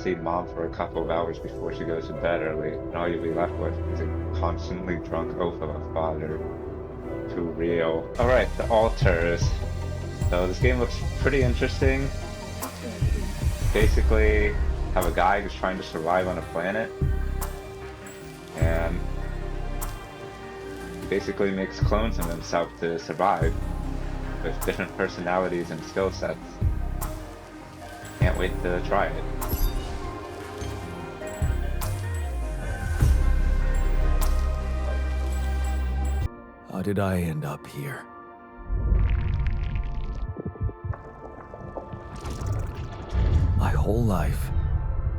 see mom for a couple of hours before she goes to bed early, and all you'll be left with is a constantly drunk oaf of a father. Too real. Alright, the altars. So this game looks pretty interesting. Basically, have a guy who's trying to survive on a planet, and he basically makes clones of himself to survive with different personalities and skill sets. Can't wait to try it. How did I end up here? My whole life,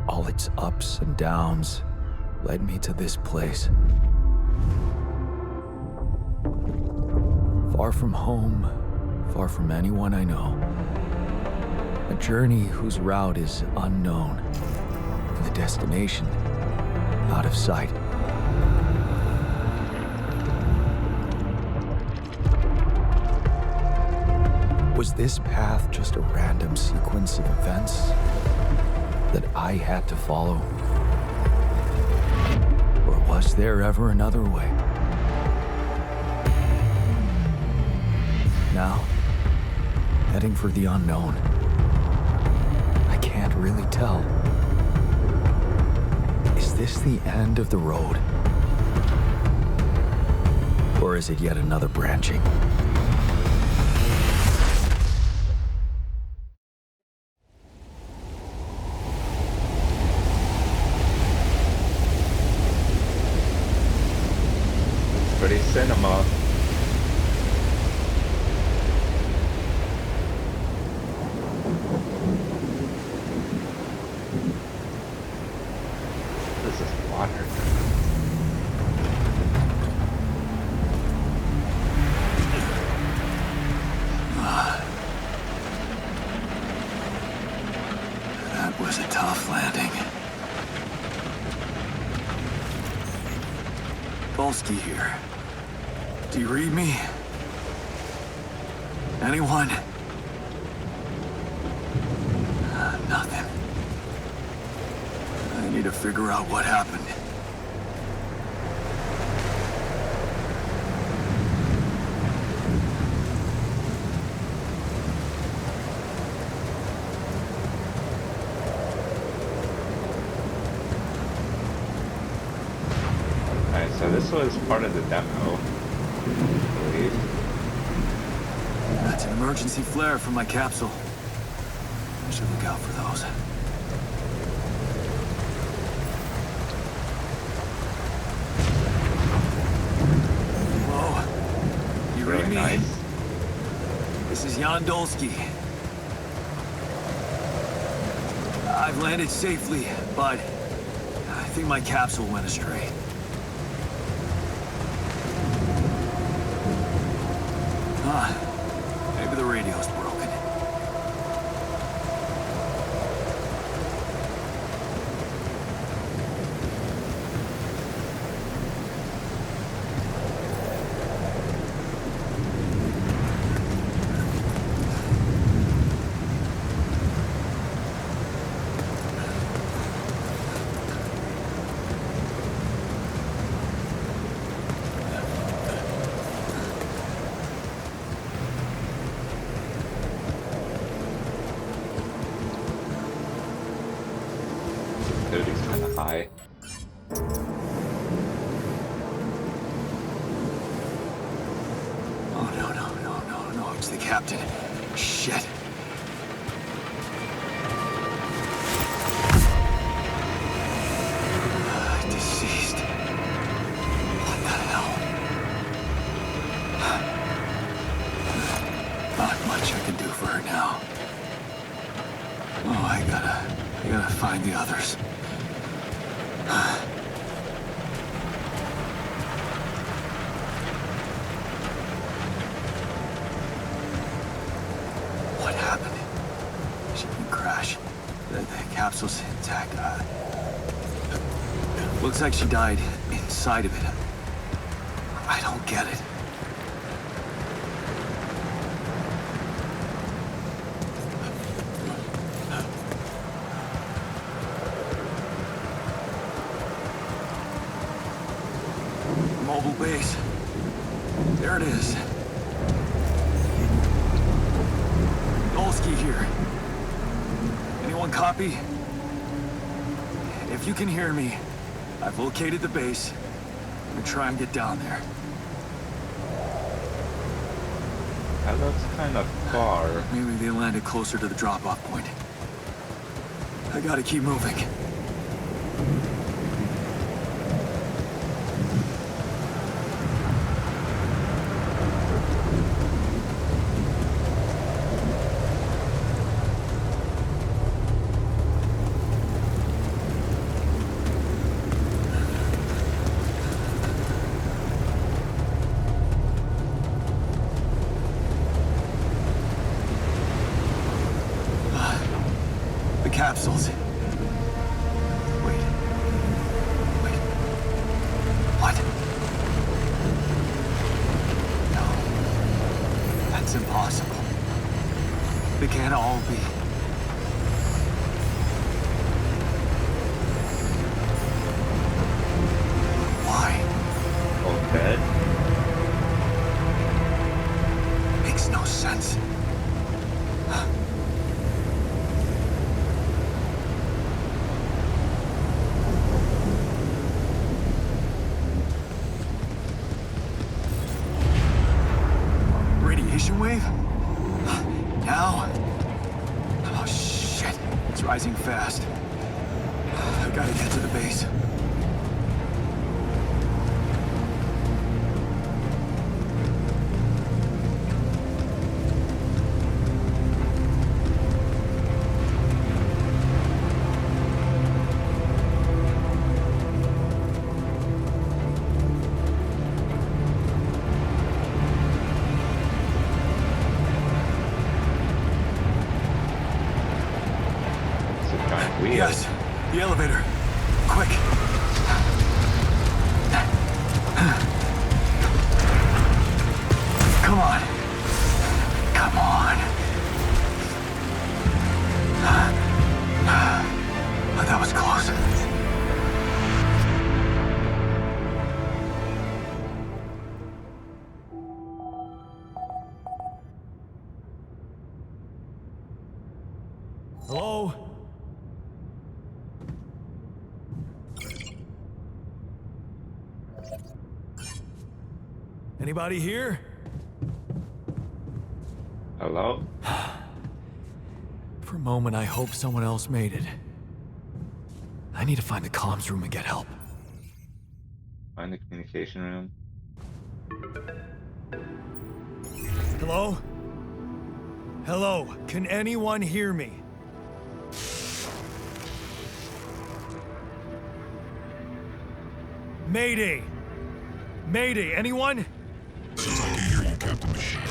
all its ups and downs, led me to this place. Far from home, far from anyone I know. A journey whose route is unknown, and the destination out of sight. Was this path just a random sequence of events that I had to follow? Or was there ever another way? Now, heading for the unknown. I can't really tell. Is this the end of the road? Or is it yet another branching? Pretty cinema. This is water. That was a tough landing. Volsky here. Do you read me? Anyone? Nothing. I need to figure out what happened. Alright, so this was part of the demo, I believe. That's an emergency flare from my capsule. I should look out for those. Whoa. You read Really me? nice. This is Jan Dolsky. I've landed safely, but I think my capsule went astray. Maybe the radio's broken. Sensitivity's kind of high. Oh, no, it's the captain. Shit. Deceased. What the hell? Not much I can do for her now. Oh, I gotta find the others. What happened? She didn't crash. The capsule's intact. Looks like she died inside of it. I don't get it. mobile base. There it is. Olsky here. Anyone copy? If you can hear me, I've located the base. I'm gonna try and get down there. That looks kind of far. Maybe they landed closer to the drop-off point. I gotta keep moving. Capsules. Wait. What? No. That's impossible. They can't all be. Why? All dead? Makes no sense. Wave? Now? Oh shit, it's rising fast. I gotta get to the base. Yes, the elevator. Quick. Come on. Come on. That was close. Hello? Anybody here? Hello? For a moment, I hope someone else made it. I need to find the comms room and get help. Find the communication room. Hello? Hello? Can anyone hear me? Mayday! Mayday, anyone? Says I can hear you, Captain Machine.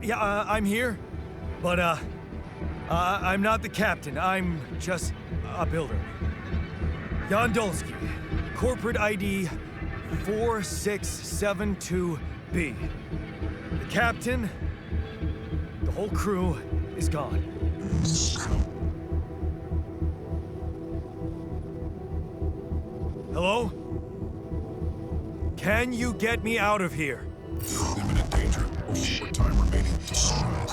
I'm here, but I'm not the captain. I'm just a builder. Jan Dolsky, corporate ID 4672B. The captain, the whole crew is gone. Hello? Can you get me out of here? You're in imminent danger. Only short time remaining to sunrise.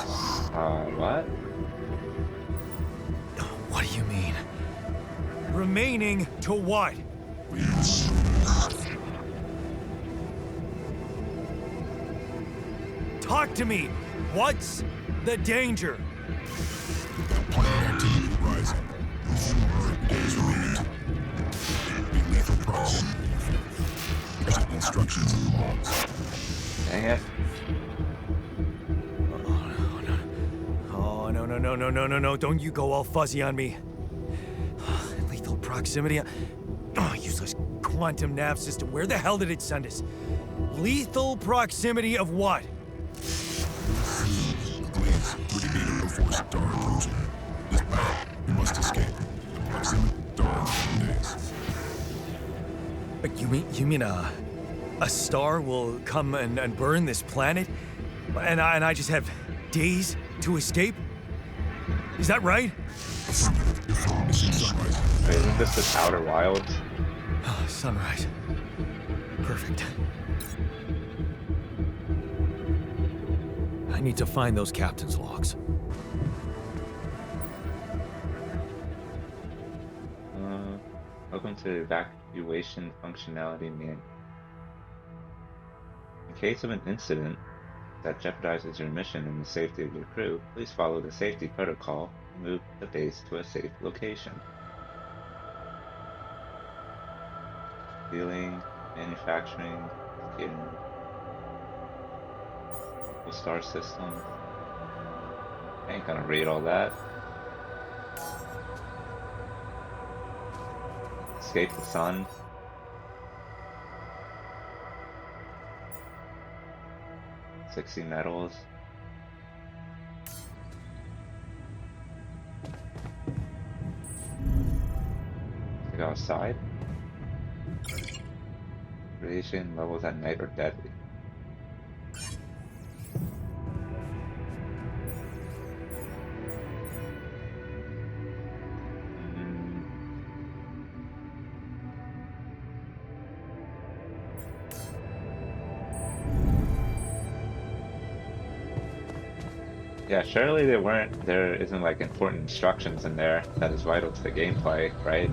What? What do you mean? Remaining to what? Talk to me! What's the danger? We've got planet activity rising. A few more days remain. Be lethal proximity. Present instructions in the logs. Dang it. Oh, no. Don't you go all fuzzy on me. Lethal proximity. Oh, useless quantum nav system. Where the hell did it send us? Lethal proximity of what? Please, 30 meter before star approaching. This battle, we must escape. Proximity star in days. You mean a star will come and burn this planet? And I just have days to escape? Is that right? Missing sunrise. Wait, isn't this the Outer Wilds? Oh, sunrise. Perfect. I need to find those captain's logs. Welcome to the evacuation functionality manual. In case of an incident that jeopardizes your mission and the safety of your crew, please follow the safety protocol and move the base to a safe location. Dealing, manufacturing, skin, star system. I ain't gonna read all that. Escape the sun. $60 medals. To go outside. Radiation levels at night are deadly. Yeah, surely there isn't like important instructions in there that is vital to the gameplay, right?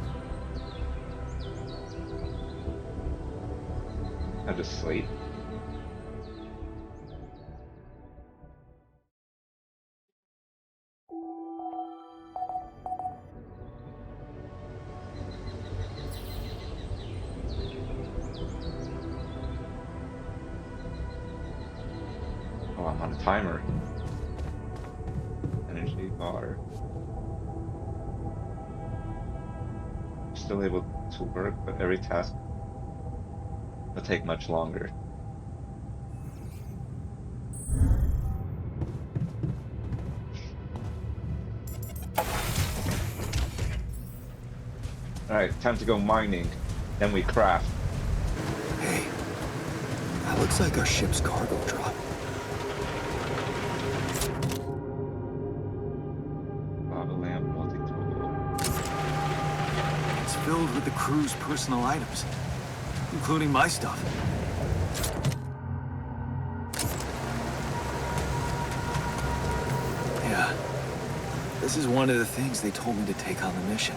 I'll just sleep. Oh, I'm on a timer. Energy bar. Still able to work, but every task will take much longer. Alright, time to go mining. Then we craft. Hey, that looks like our ship's cargo drop. Lava lamp, multi-tool. It's filled with the crew's personal items, including my stuff. Yeah, this is one of the things they told me to take on the mission.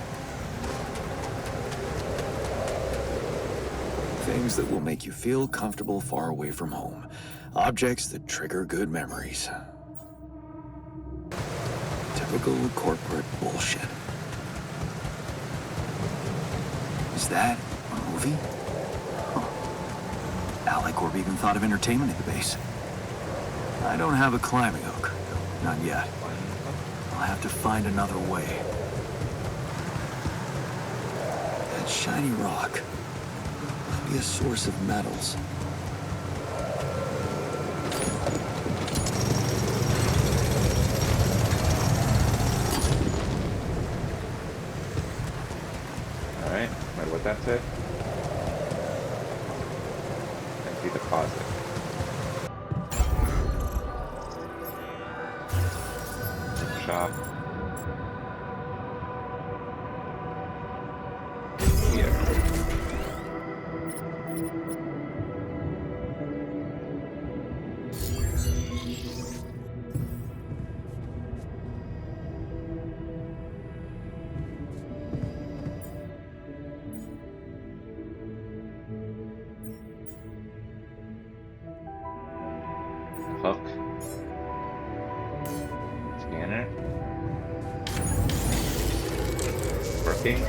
Things that will make you feel comfortable far away from home. Objects that trigger good memories. Typical corporate bullshit. Is that a movie? Huh. AliCorp even thought of entertainment at the base. I don't have a climbing hook. Not yet. I'll have to find another way. That shiny rock could be a source of metals. Alright, wait, what that's it? Empty deposit. Shop. Here. Hook. Scanner. Working.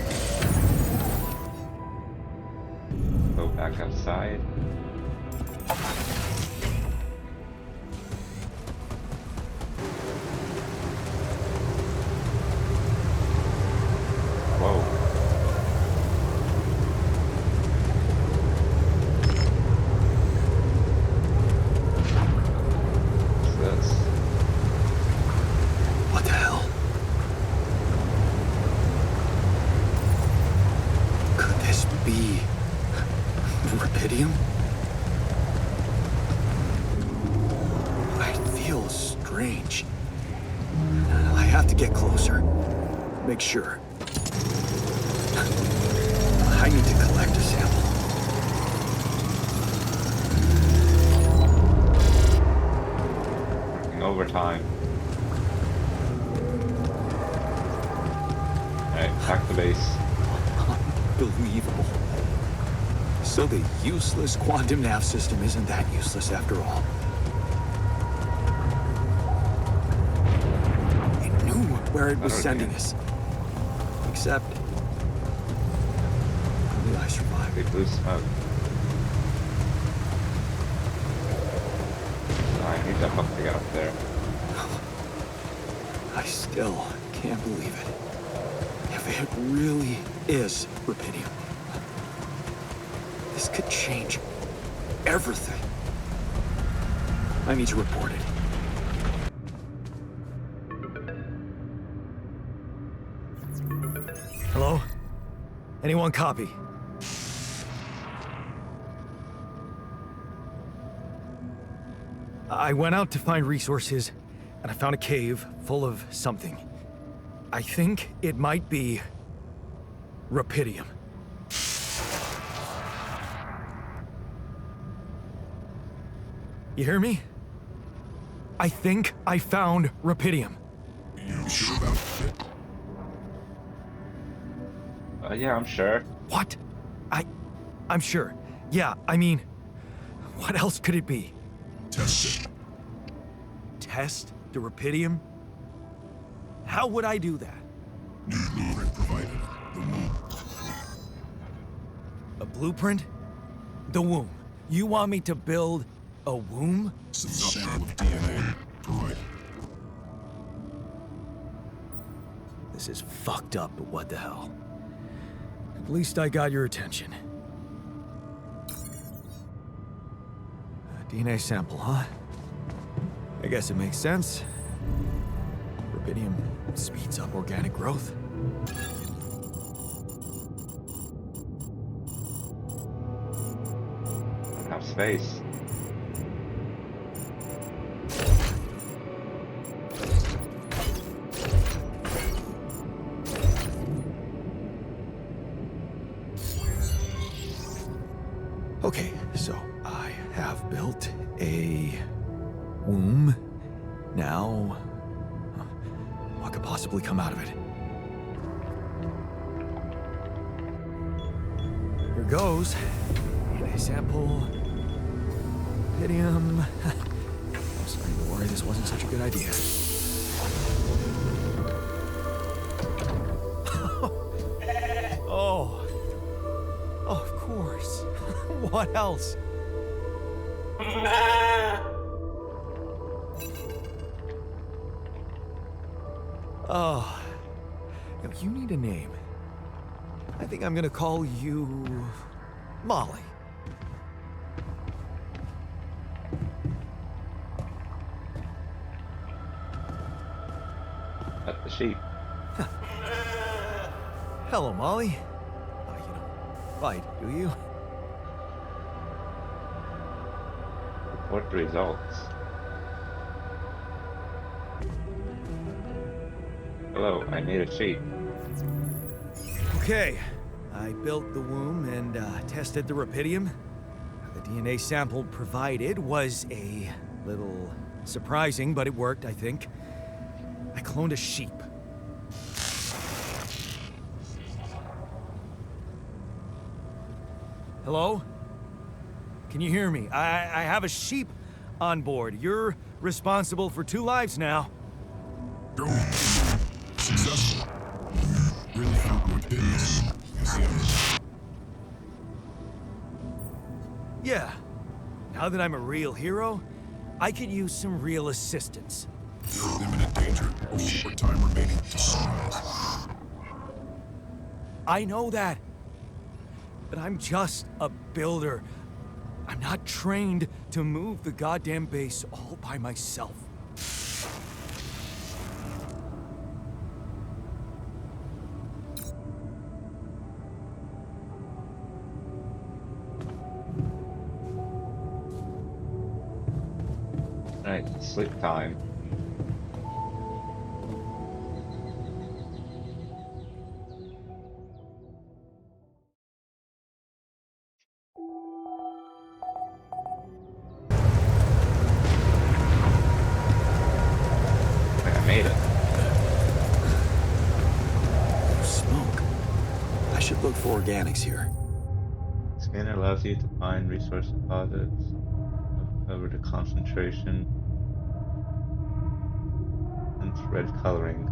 Go back outside. Whoa. What's this? What the hell? Could this be Rubidium? Get closer. Make sure. I need to collect a sample. Working overtime. Alright, back to base. Unbelievable. So the useless quantum nav system isn't that useless after all. It knew where it was sending us. Except... only I survived. Big blue smoke. Oh, I need that hook to get up there. I still can't believe it. If it really is rubidium, this could change everything. I need to report it. Hello? Anyone copy? I went out to find resources, and I found a cave full of something. I think it might be rubidium. You hear me? I think I found rubidium. You sure about it? Yeah, I'm sure. What? I'm sure. Yeah, I mean, what else could it be? Test it. Test the rubidium? How would I do that? New blueprint provided. The womb. A blueprint? The womb. You want me to build a womb? Sample of DNA provided. This is fucked up, but what the hell? At least I got your attention. A DNA sample, huh? I guess it makes sense. Rubidium speeds up organic growth. Have space. Okay, so I have built a womb. Now, what could possibly come out of it? Here goes. DNA sample. Rubidium. I'm starting to worry this wasn't such a good idea. Oh. Oh, of course. What else? Oh. Now, you need a name. I think I'm gonna call you... Molly. At the sheep. Hello, Molly. You don't fight, do you? Report the results. Hello, I need a sheep. Okay. I built the womb and tested the rubidium. The DNA sample provided was a little surprising, but it worked, I think. I cloned a sheep. Hello? Can you hear me? I have a sheep on board. You're responsible for 2 lives now. Go. Successful. Really found what did this. Museum. Yeah. Now that I'm a real hero, I could use some real assistance. You're in imminent danger. Short time remaining to sunrise. I know that. But I'm just a builder. I'm not trained to move the goddamn base all by myself. Alright, sleep time. should look for organics here. Scanner allows you to find resource deposits over the concentration and red coloring.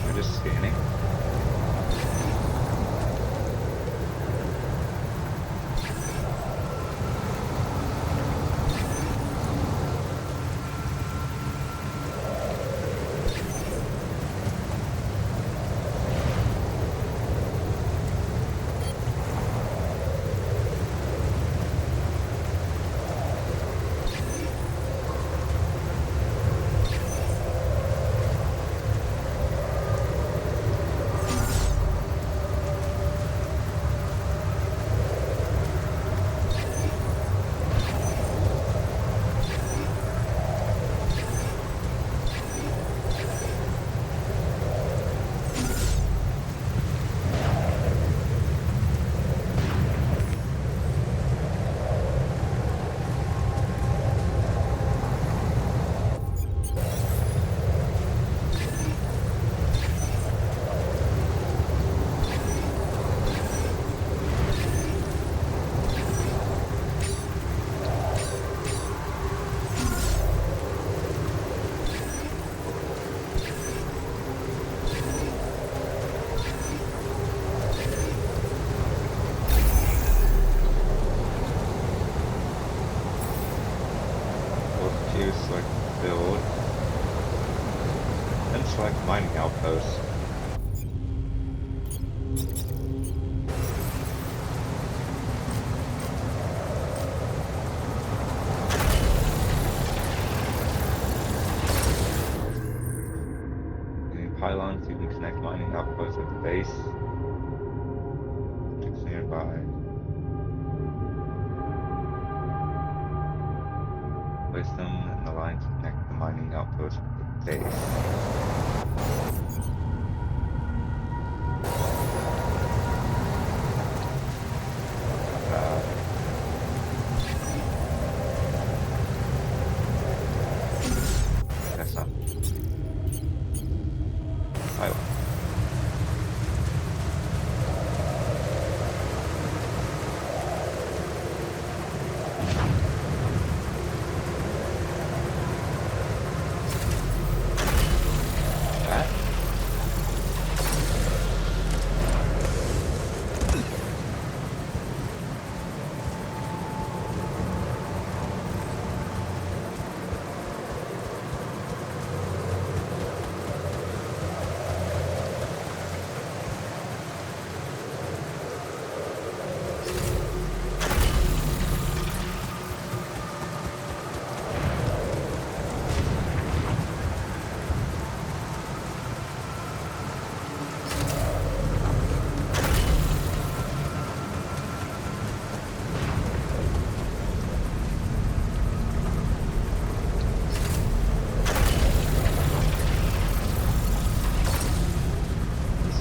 We're just scanning. Select build, then select mining outpost. In pylons, you can connect mining outposts at the base. Objects nearby. Place them in the line to connect the mining outpost with the base. That's not. Pylon.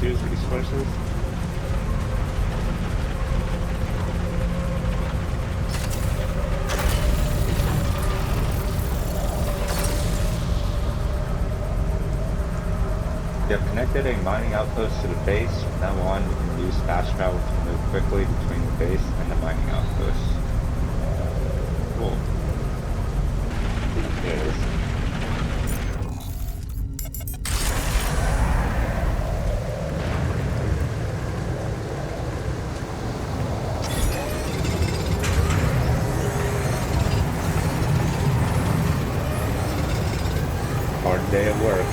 Use resources. You have connected a mining outpost to the base. From now on, you can use fast travel to move quickly between the base and the mining outpost. Cool. There it is. Hard day at work.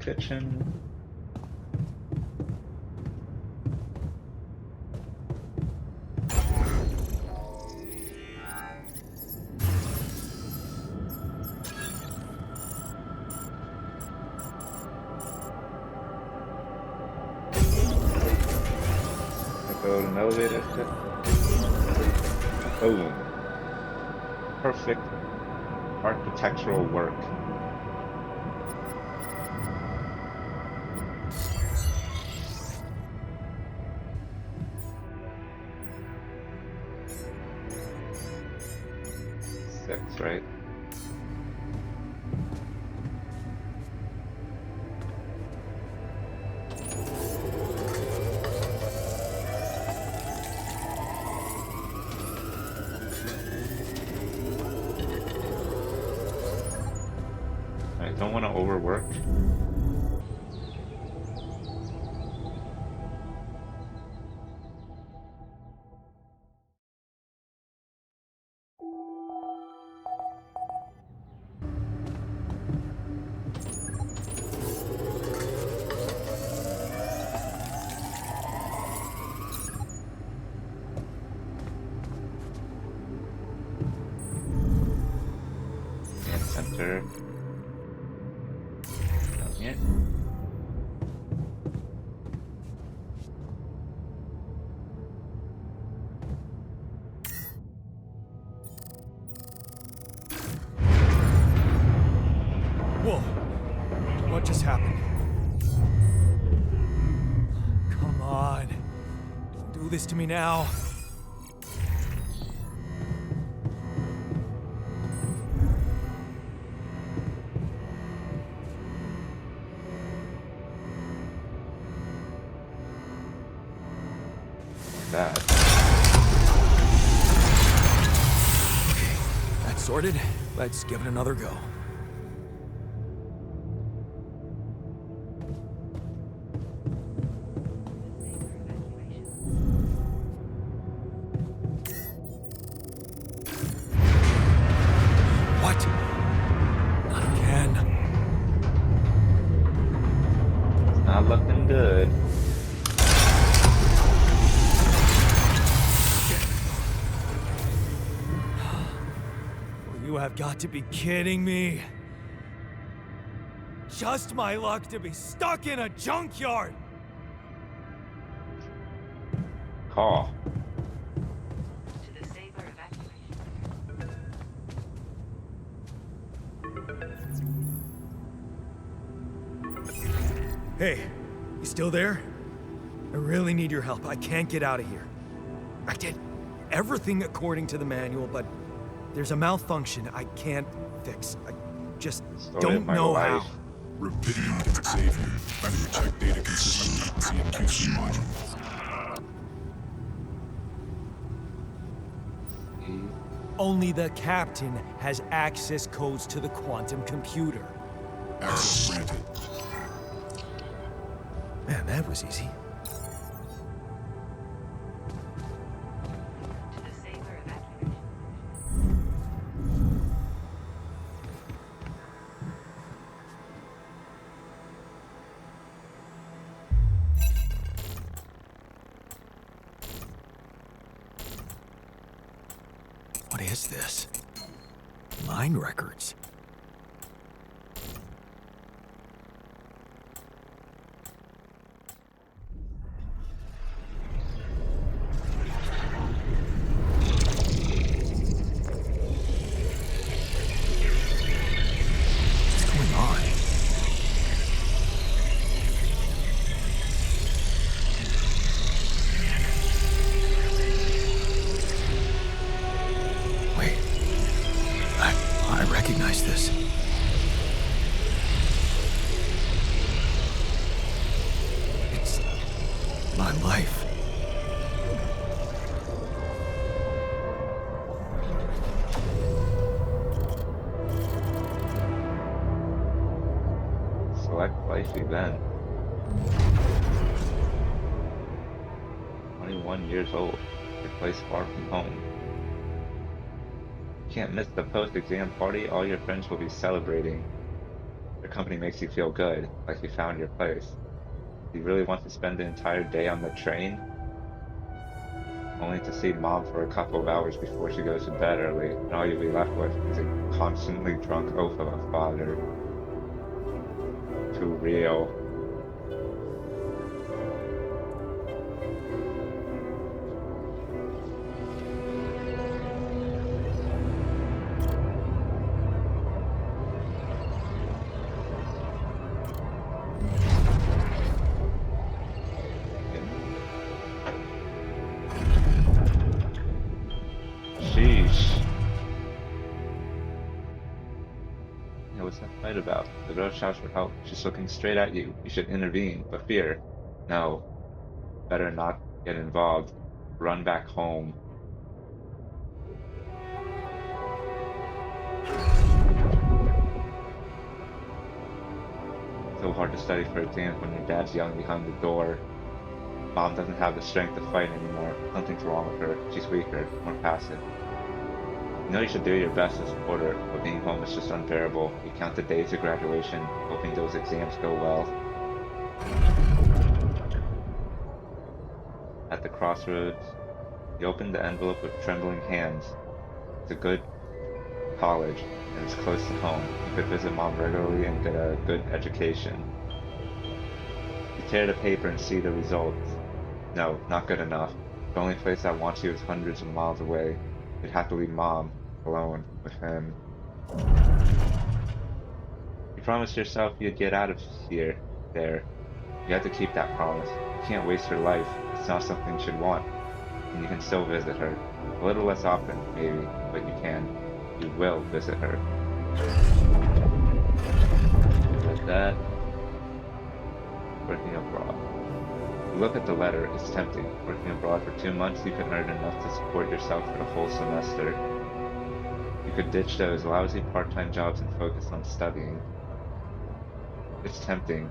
kitchen. Go to an elevator. Boom. Perfect architectural work. Six, right? I don't want to overwork. And center. Down here. Whoa! What just happened? Come on. Don't do this to me now. That. That's sorted. Let's give it another go. What? Not again. It's not looking good. You have got to be kidding me. Just my luck to be stuck in a junkyard. Call. To the Saber evacuation. Hey, you still there? I really need your help. I can't get out of here. I did everything according to the manual, but there's a malfunction I can't fix. I just Story of don't my know life. how. Rapidity can save you. Better check data consistently. CMQC module. Only the captain has access codes to the quantum computer. Access granted. Man, that was easy. To the Saber evacuation. What is this? Mine records. What's going on? Wait. I recognize this. It's my life. Select life event. 21 years old. Your place far from home. Can't miss the post-exam party. All your friends will be celebrating. The company makes you feel good, like you found your place. Do you really want to spend the entire day on the train? Only to see mom for a couple of hours before she goes to bed early, and all you'll be left with is a constantly drunk oaf of a father. Too real. Sheesh. Yeah, what's that fight about? The girl shouts for help. She's looking straight at you. You should intervene, but fear. No. Better not get involved. Run back home. So hard to study for exams when your dad's yelling behind the door. Mom doesn't have the strength to fight anymore. Something's wrong with her. She's weaker, more passive. You know you should do your best to support her, but being home is just unbearable. You count the days to graduation, hoping those exams go well. At the crossroads, you open the envelope with trembling hands. It's a good college, and it's close to home. You could visit mom regularly and get a good education. You tear the paper and see the results. No, not good enough. The only place that wants you is hundreds of miles away. You'd have to leave mom alone with him. You promised yourself you'd get out of here, there. You have to keep that promise. You can't waste her life. It's not something you should want. And you can still visit her. A little less often, maybe, but you can. You will visit her. Like that. Working abroad. You look at the letter, it's tempting. Working abroad for 2 months, you could earn enough to support yourself for the whole semester. You could ditch those lousy part-time jobs and focus on studying. It's tempting.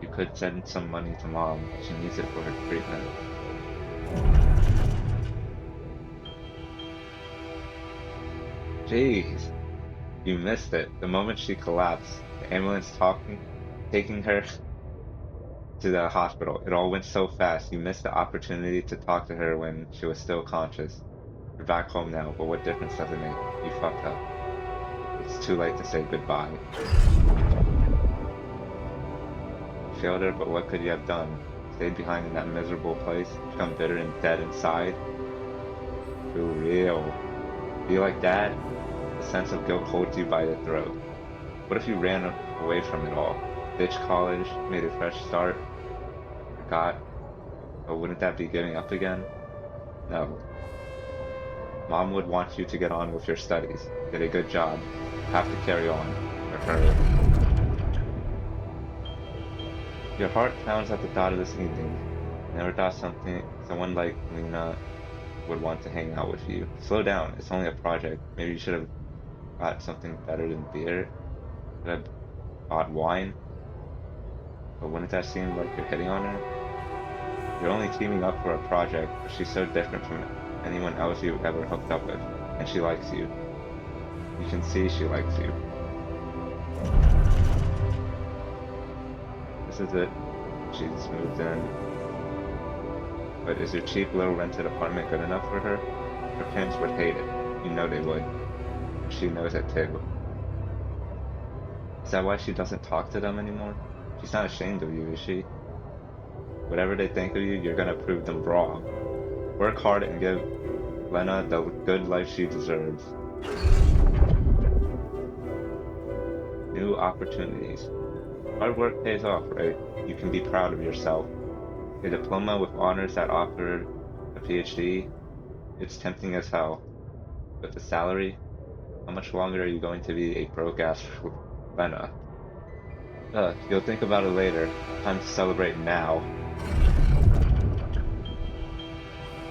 You could send some money to mom. She needs it for her treatment. Jeez. You missed it. The moment she collapsed, the ambulance taking her to the hospital. It all went so fast. You missed the opportunity to talk to her when she was still conscious. You're back home now, but what difference does it make? You fucked up. It's too late to say goodbye. You failed her, but what could you have done? Stayed behind in that miserable place? Become bitter and dead inside? Too real. Be like Dad? The sense of guilt holds you by the throat. What if you ran away from it all? Ditched college, made a fresh start, forgot? But wouldn't that be giving up again? No. Mom would want you to get on with your studies, get a good job, have to carry on with her. Your heart pounds at the thought of this evening. Never thought someone like Lena would want to hang out with you. Slow down, it's only a project. Maybe you should have got something better than beer. Could have bought wine. But wouldn't that seem like you're hitting on her? You're only teaming up for a project, but she's so different from anyone else you've ever hooked up with. And she likes you. You can see she likes you. This is it. She's moved in. But is your cheap little rented apartment good enough for her? Her parents would hate it. You know they would. She knows it too. Is that why she doesn't talk to them anymore? She's not ashamed of you, is she? Whatever they think of you, you're gonna prove them wrong. Work hard and give Lena the good life she deserves. New opportunities. Hard work pays off, right? You can be proud of yourself. A diploma with honors that offer a PhD, it's tempting as hell. But the salary, how much longer are you going to be a broke-ass Lena? You'll think about it later. Time to celebrate now.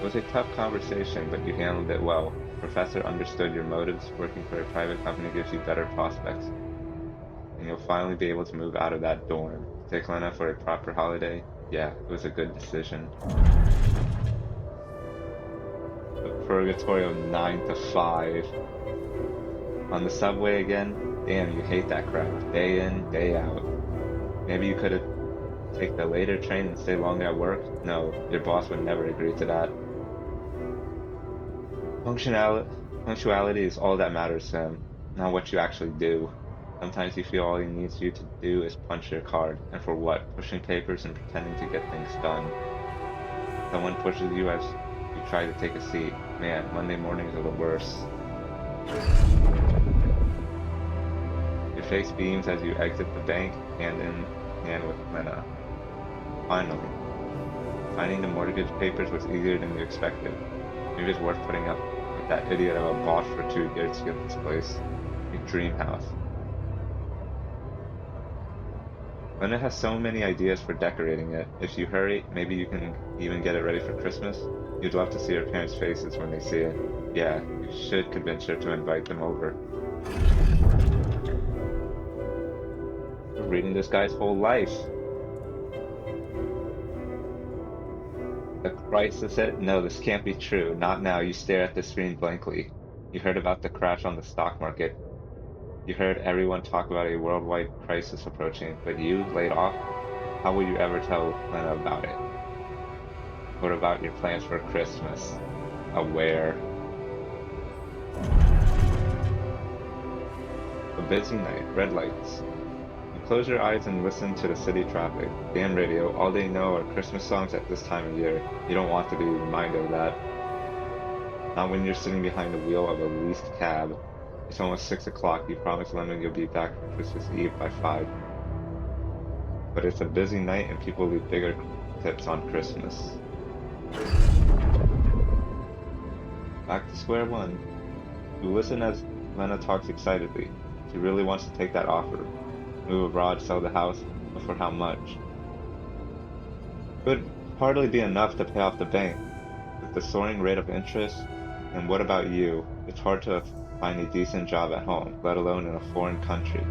It was a tough conversation, but you handled it well. The professor understood your motives. Working for a private company gives you better prospects. And you'll finally be able to move out of that dorm. Take Lena for a proper holiday. Yeah, it was a good decision. The Purgatorio 9 to 5. On the subway again, Damn, you hate that crowd. Day in, day out. Maybe you could have take the later train and stay longer at work? No, your boss would never agree to that. Punctuality is all that matters to him, not what you actually do. Sometimes you feel all he needs you to do is punch your card. And for what? Pushing papers and pretending to get things done. Someone pushes you as you try to take a seat. Man, Monday mornings are the worst. Your face beams as you exit the bank, hand in hand with Lena. Finally, finding the mortgage papers was easier than you expected. Maybe it's worth putting up with that idiot of a boss for 2 years to get this place. Your dream house. Lena has so many ideas for decorating it. If you hurry, maybe you can even get it ready for Christmas. You'd love to see your parents' faces when they see it. Yeah, you should convince her to invite them over. You're reading this guy's whole life. The crisis hit? No, this can't be true. Not now. You stare at the screen blankly. You heard about the crash on the stock market. You heard everyone talk about a worldwide crisis approaching, but you, laid off? How will you ever tell Lena about it? What about your plans for Christmas? Aware. A busy night, red lights. You close your eyes and listen to the city traffic. Damn radio, all they know are Christmas songs at this time of year. You don't want to be reminded of that. Not when you're sitting behind the wheel of a leased cab. It's almost 6 o'clock. You promised Lemon you'll be back for Christmas Eve by 5. But it's a busy night and people leave bigger tips on Christmas. Back to square one. You listen as Lena talks excitedly. She really wants to take that offer. Move abroad, sell the house, but for how much? It would hardly be enough to pay off the bank. With the soaring rate of interest, and what about you? It's hard to find a decent job at home, let alone in a foreign country.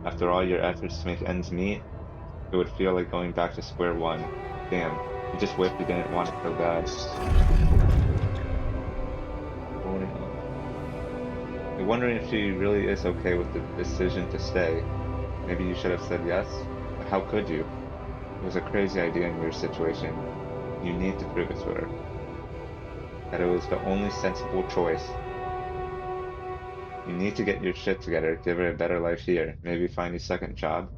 After all your efforts to make ends meet, it would feel like going back to square one. Damn, you just wished you didn't want it so bad. You're wondering if she really is okay with the decision to stay. Maybe you should have said yes, but how could you? It was a crazy idea in your situation. You need to prove it to her. That it was the only sensible choice. You need to get your shit together, give her a better life here, maybe find a second job.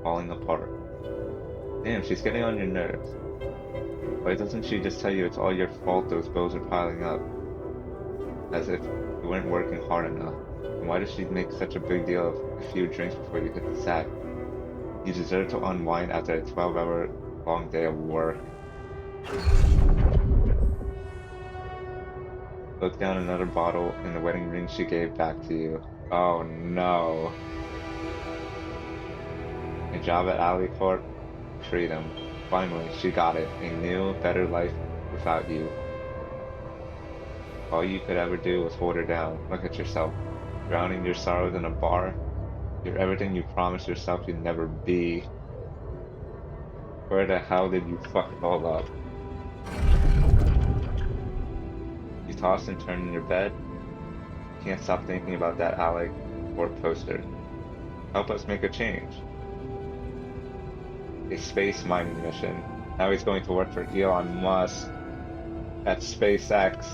Falling apart. Damn, she's getting on your nerves. Why doesn't she just tell you it's all your fault those bills are piling up? As if you weren't working hard enough. And why does she make such a big deal of a few drinks before you hit the sack? You deserve to unwind after a 12-hour long day of work. Put down another bottle in the wedding ring she gave back to you. Oh no. A job at AliCorp? Freedom. Finally, she got it. A new, better life without you. All you could ever do was hold her down. Look at yourself. Drowning your sorrows in a bar. You're everything you promised yourself you'd never be. Where the hell did you fuck it all up? You toss and turn in your bed. You can't stop thinking about that AliCorp poster. Help us make a change. A space mining mission. Now he's going to work for Elon Musk at SpaceX.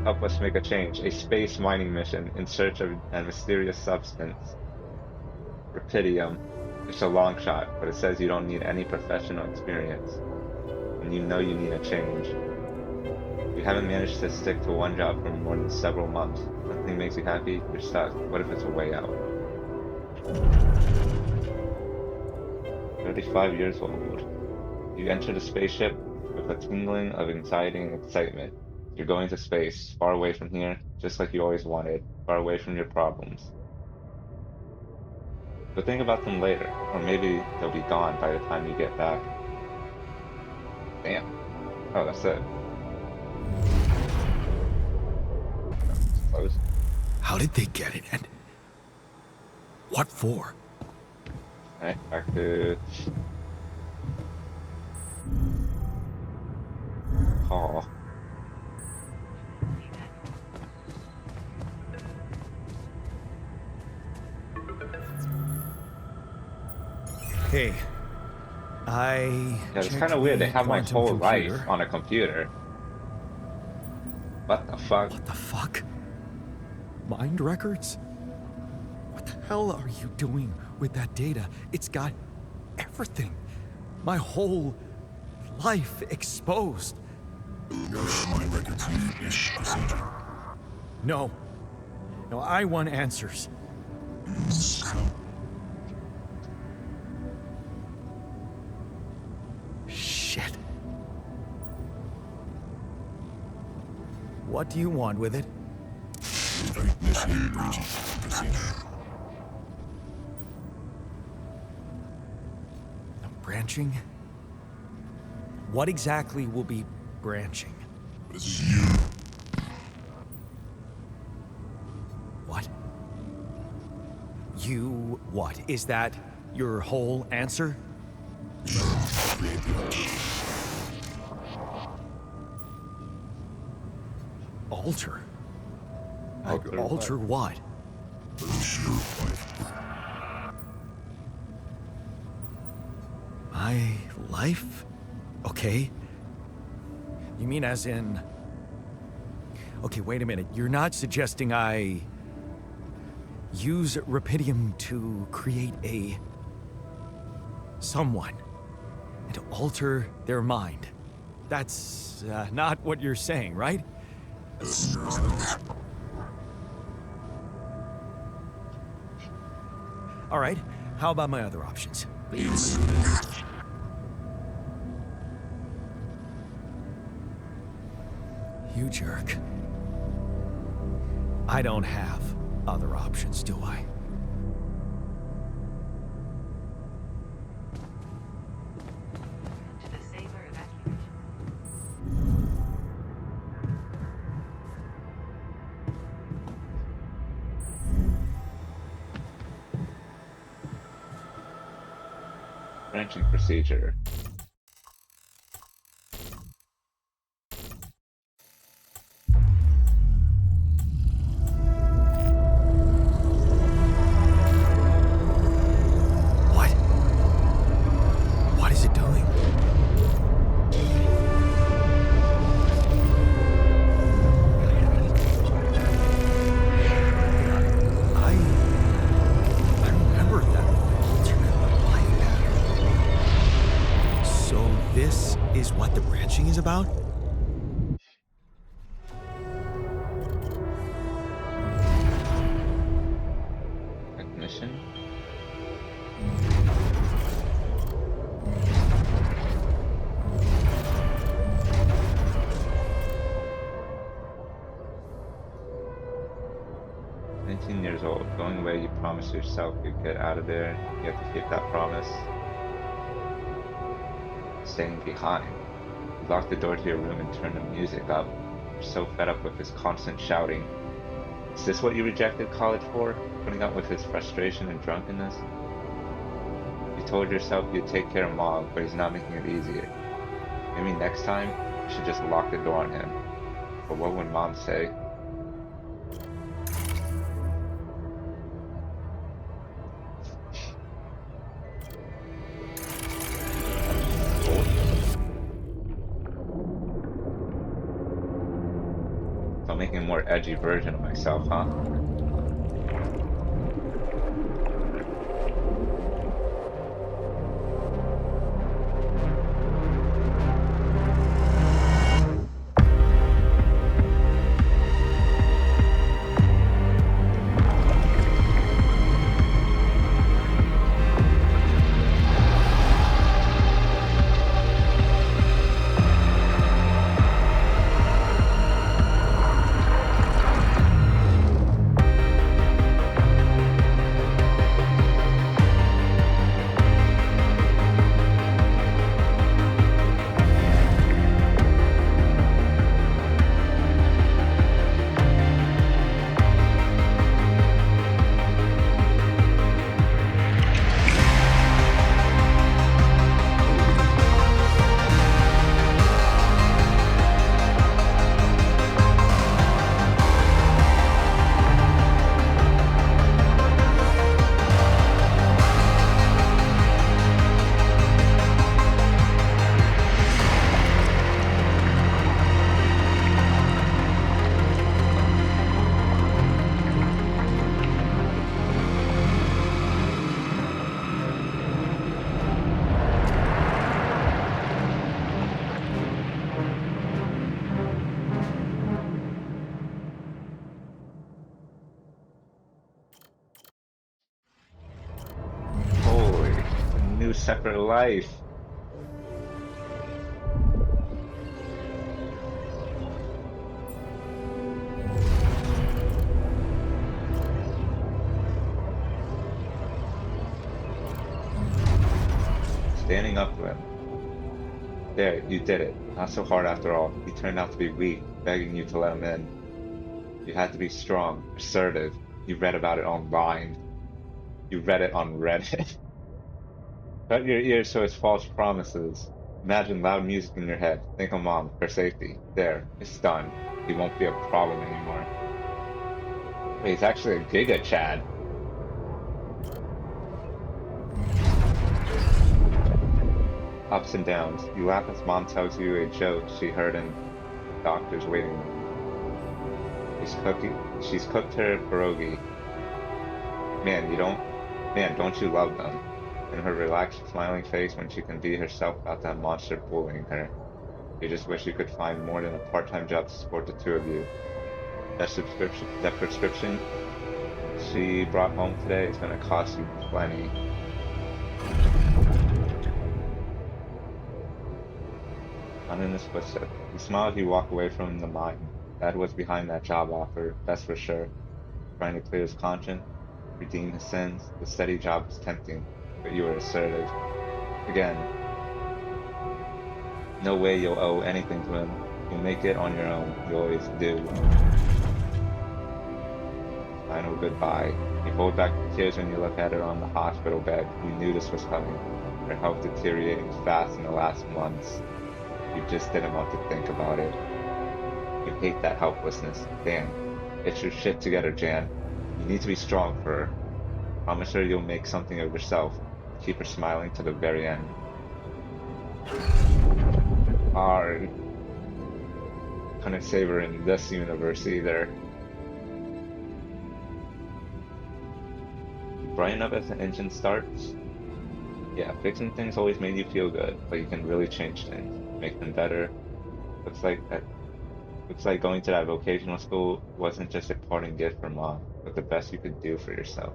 Help us make a change. A space mining mission in search of a mysterious substance. Rubidium. It's a long shot, but it says you don't need any professional experience. And you know you need a change. You haven't managed to stick to one job for more than several months. Nothing makes you happy, you're stuck. What if it's a way out? 35 years old. You enter the spaceship with a tingling of anxiety and excitement. You're going to space, far away from here, just like you always wanted, far away from your problems. But think about them later, or maybe they'll be gone by the time you get back. Damn. Oh, that's it. Close. How did they get it, and what for? Alright, back to call. Hey, I Yeah, it's checked kind of weird. They the have my quantum whole life computer. on a computer. What the fuck? What the fuck? Mind records? What the hell are you doing with that data? It's got everything. My whole life exposed. My records need this procedure. No. No, I want answers. Shit. What do you want with it? Initiate breaching procedure. Branching? What exactly will be branching? This is you. What? You what? Is that your whole answer? Create the altar. Alter? Alter Alter what? Produce your life. My life? Okay. You mean as in... Okay, wait a minute. You're not suggesting I... use Rapidium to create a... someone. And to alter their mind. That's not what you're saying, right? All right. How about my other options? You jerk. I don't have other options, do I? To the Saber evacuation. Branching procedure. What? What is it doing? I remember that alternate life pattern. So this is what the branching is about? Ignition. Years old. Going away, you promised yourself you'd get out of there. You have to keep that promise. Staying behind. You locked the door to your room and turned the music up. You're so fed up with his constant shouting. Is this what you rejected college for? Putting up with his frustration and drunkenness? You told yourself you'd take care of Mom, but he's not making it easier. Maybe next time, you should just lock the door on him. But what would Mom say? So I'm making a more edgy version of myself, huh? new separate life. Standing up to him. There, you did it. Not so hard after all. He turned out to be weak, begging you to let him in. You had to be strong, assertive. You read about it online. You read it on Reddit. Shut your ears to his false promises. Imagine loud music in your head. Think of mom, her safety. There, it's done. He won't be a problem anymore. Wait, he's actually a Giga Chad. Ups and downs. You laugh as mom tells you a joke she heard in the doctor's waiting room. She's cooked her pierogi. Man, don't you love them? And her relaxed, smiling face when she can be herself without that monster bullying her. You just wish you could find more than a part-time job to support the two of you. That prescription she brought home today is gonna cost you plenty. Not in his footsteps. You smile as you walk away from the mine. Dad was behind that job offer, that's for sure. Trying to clear his conscience, redeem his sins. The steady job was tempting, but you were assertive. Again, no way you'll owe anything to him. You'll make it on your own. You always do. Final goodbye. You hold back the tears when you look at her on the hospital bed. You knew this was coming. Her health deteriorating fast in the last months. You just didn't want to think about it. You hate that helplessness. Damn. Get your shit together, Jan. You need to be strong for her. Promise her you'll make something of yourself. Keep her smiling to the very end. Hard. Couldn't save her in this universe either. You brighten up as the engine starts. Yeah, fixing things always made you feel good, but you can really change things. Make them better. Looks like going to that vocational school wasn't just a parting gift from mom, but the best you could do for yourself.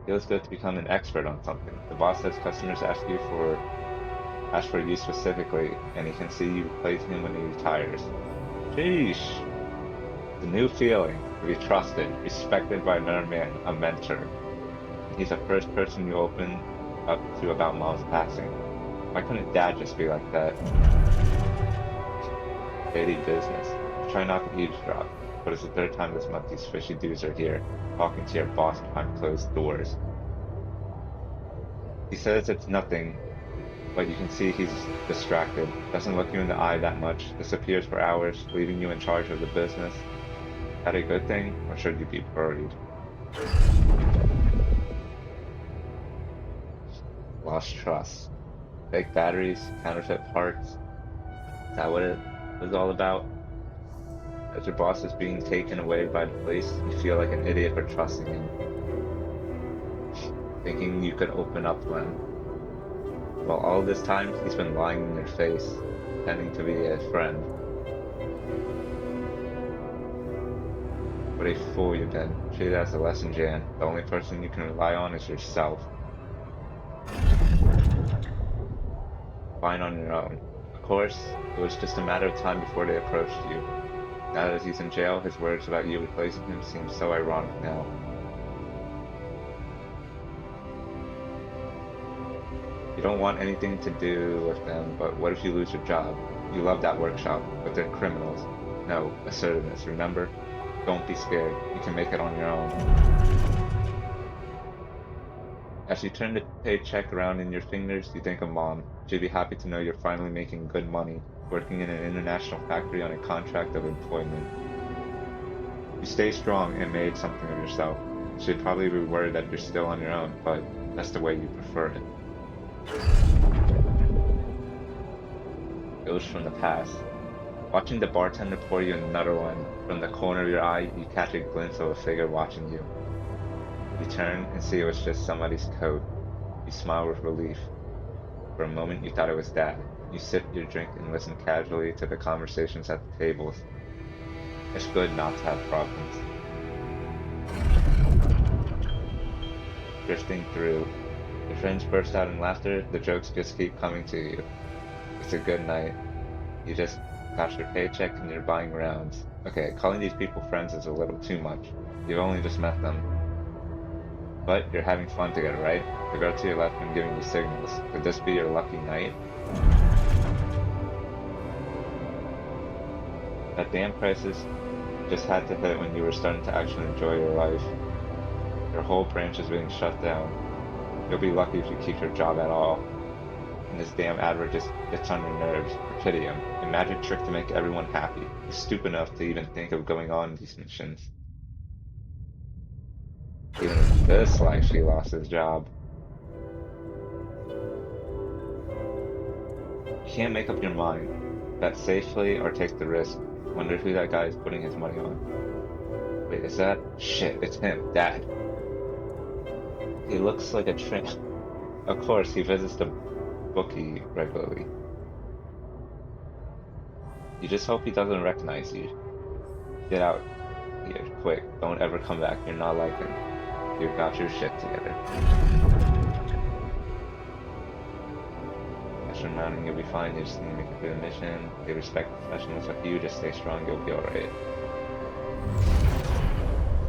Feels good to become an expert on something. The boss says customers ask for you specifically, and he can see you replacing him when he retires. Sheesh. It's a new feeling to be trusted, respected by another man, a mentor. He's the first person you open up to about mom's passing. Why couldn't dad just be like that? Daily business. Try not to eavesdrop, but it's the third time this month these fishy dudes are here, talking to your boss behind closed doors. He says it's nothing, but you can see he's distracted, doesn't look you in the eye that much, disappears for hours, leaving you in charge of the business. Is that a good thing, or should you be worried? Lost trust. Fake batteries, counterfeit parts. Is that what it was all about? As your boss is being taken away by the police, you feel like an idiot for trusting him. Thinking you could open up to him. While all this time, he's been lying in your face, pretending to be a friend. What a fool you've been. Treat it as a lesson, Jan. The only person you can rely on is yourself. Fine on your own. Of course, it was just a matter of time before they approached you. Now that he's in jail, his words about you replacing him seem so ironic now. You don't want anything to do with them, but what if you lose your job? You love that workshop, but they're criminals. No, assertiveness, remember? Don't be scared. You can make it on your own. As you turn the paycheck around in your fingers, you think of mom. She'd be happy to know you're finally making good money, working in an international factory on a contract of employment. You stay strong and made something of yourself. She'd probably be worried that you're still on your own, but that's the way you prefer it. Ghost from the past. Watching the bartender pour you another one, from the corner of your eye, you catch a glimpse of a figure watching you. You turn and see it was just somebody's coat. You smile with relief. For a moment you thought it was Dad. You sip your drink and listen casually to the conversations at the tables. It's good not to have problems. drifting through. Your friends burst out in laughter, the jokes just keep coming to you. It's a good night. You just got your paycheck and you're buying rounds. Okay, calling these people friends is a little too much. You've only just met them. But you're having fun together, right? The girl to your left been giving you signals. Could this be your lucky night? That damn crisis just had to hit when you were starting to actually enjoy your life. Your whole branch is being shut down. You'll be lucky if you keep your job at all. And this damn advert just gets on your nerves. Pity him. A magic trick to make everyone happy. He's stupid enough to even think of going on these missions. Even if this actually lost his job. You can't make up your mind. Bet safely or take the risk. Wonder who that guy is putting his money on. Wait, is that? Shit, it's him, Dad. He looks like a tramp. Of course, he visits the bookie regularly. You just hope he doesn't recognize you. Get out here, quick. Don't ever come back. You're not like him. You've got your shit together. After mounting, you'll be fine. You just need to make it through the mission. They respect professionals like you. Just stay strong. You'll be alright.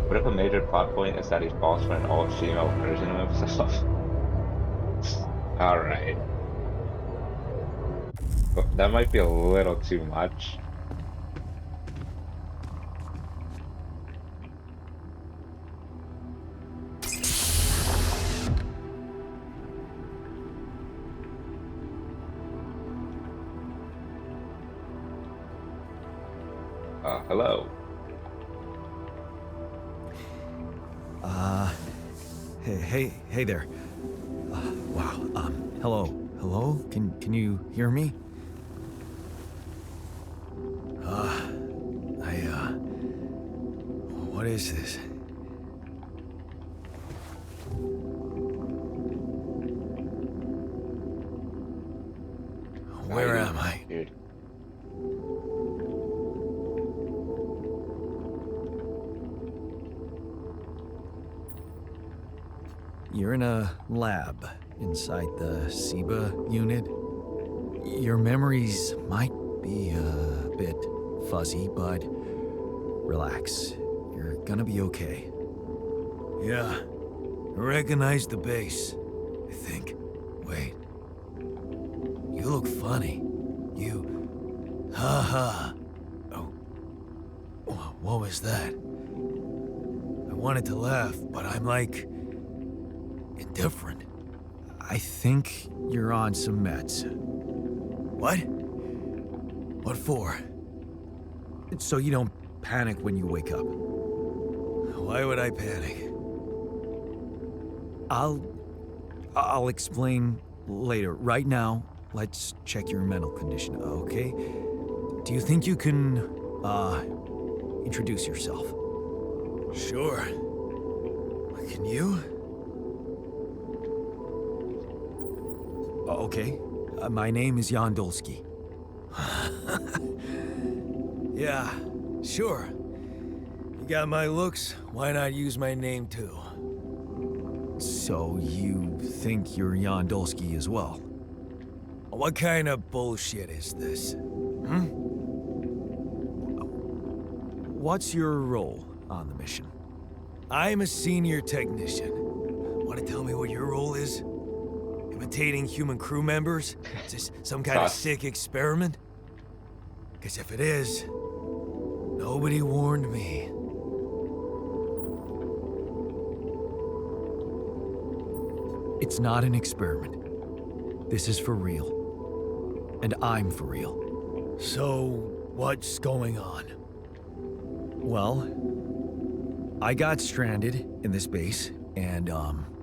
What if a major plot point is that he falls for an all-female version of himself? Alright. That might be a little too much. Hello. Hey there. Wow. Hello? Can you hear me? What is this? Where am I? Dude. You're in a lab inside the SIBA unit. Your memories might be a bit fuzzy, but relax. You're gonna be okay. Yeah, I recognize the base, I think. Wait. You look funny. You... Ha. Oh. What was that? I wanted to laugh, but I'm like... indifferent. I think you're on some meds. What? What for? So you don't panic when you wake up. Why would I panic? I'll explain later. Right now, let's check your mental condition, okay? Do you think you can, introduce yourself? Sure. Can you? Okay. My name is Jan Dolsky. Yeah, sure. You got my looks, why not use my name too? So you think you're Jan Dolsky as well? What kind of bullshit is this? What's your role on the mission? I'm a senior technician. Want to tell me what your role is? Imitating human crew members? Is this some kind of sick experiment? Because if it is, nobody warned me. It's not an experiment. This is for real. And I'm for real. So, what's going on? Well, I got stranded in this base, and,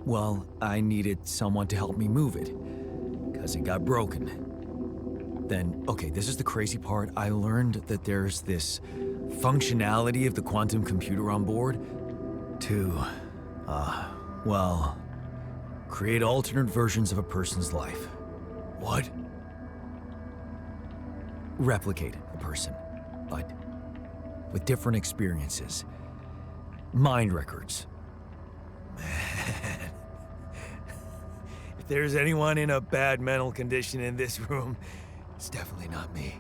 well, I needed someone to help me move it, because it got broken. Then, okay, this is the crazy part. I learned that there's this functionality of the quantum computer on board to, well, create alternate versions of a person's life. What? Replicate a person, but with different experiences. Mind records. Man, If there's anyone in a bad mental condition in this room, it's definitely not me.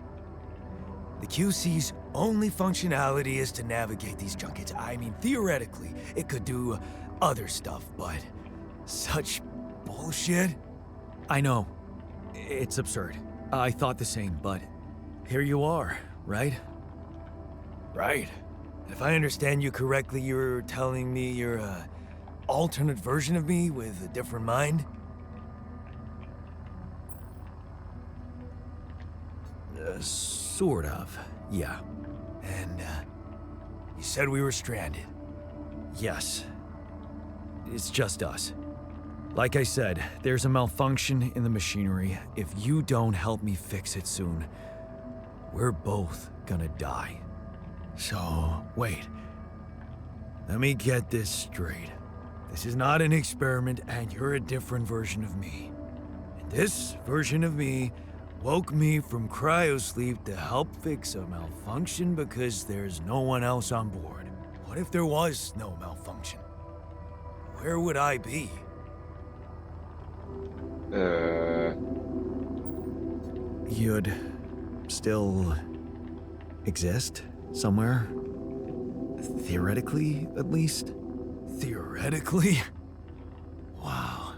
The QC's only functionality is to navigate these junkets. I mean, theoretically, it could do other stuff, but such bullshit? I know. It's absurd. I thought the same, but here you are, right? Right. If I understand you correctly, you're telling me you're a alternate version of me with a different mind? Sort of, yeah. And, you said we were stranded. Yes. It's just us. Like I said, there's a malfunction in the machinery. If you don't help me fix it soon, we're both gonna die. So, wait. Let me get this straight. This is not an experiment, and you're a different version of me. And this version of me woke me from cryosleep to help fix a malfunction because there's no one else on board. What if there was no malfunction? Where would I be? You'd still exist somewhere? Theoretically, at least? Theoretically? Wow.